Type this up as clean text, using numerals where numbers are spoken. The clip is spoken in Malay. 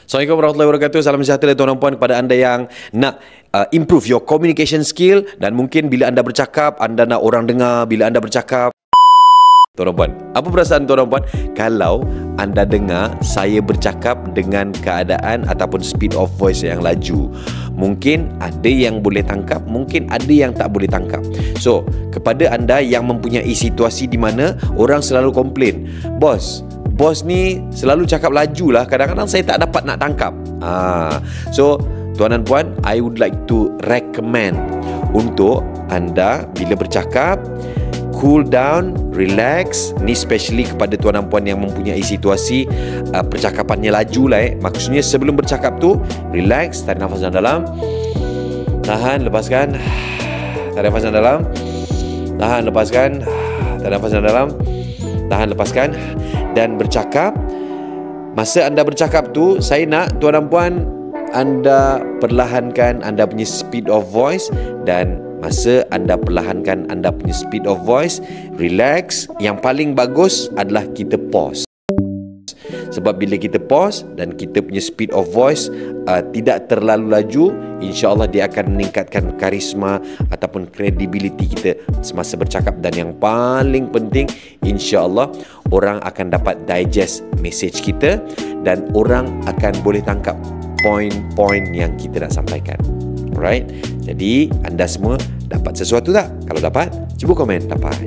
Assalamualaikum warahmatullahi wabarakatuh. Salam sejahtera tuan dan puan kepada anda yang nak improve your communication skill, dan mungkin bila anda bercakap, anda nak orang dengar bila anda bercakap. Tuan dan puan, apa perasaan tuan dan puan kalau anda dengar saya bercakap dengan keadaan ataupun speed of voice yang laju? Mungkin ada yang boleh tangkap, mungkin ada yang tak boleh tangkap. So, kepada anda yang mempunyai situasi di mana orang selalu komplain, bos ni selalu cakap laju lah, kadang-kadang saya tak dapat nak tangkap. So, tuan dan puan, I would like to recommend untuk anda bila bercakap, cool down, relax. Ni especially kepada tuan dan puan yang mempunyai situasi percakapannya laju lah. Maksudnya sebelum bercakap tu, relax, tarik nafas yang dalam, tahan, lepaskan, tarik nafas yang dalam, tahan, lepaskan, tarik nafas yang dalam, tahan, lepaskan, dan bercakap. Masa anda bercakap tu, saya nak tuan dan puan anda perlahankan anda punya speed of voice, dan masa anda perlahankan anda punya speed of voice, relax. Yang paling bagus adalah kita pause. Sebab bila kita pause dan kita punya speed of voice tidak terlalu laju, insya-Allah dia akan meningkatkan karisma ataupun credibility kita semasa bercakap. Dan yang paling penting, insya-Allah orang akan dapat digest message kita dan orang akan boleh tangkap poin-poin yang kita nak sampaikan. Alright? Jadi anda semua dapat sesuatu tak? Kalau dapat, cuba komen dapat.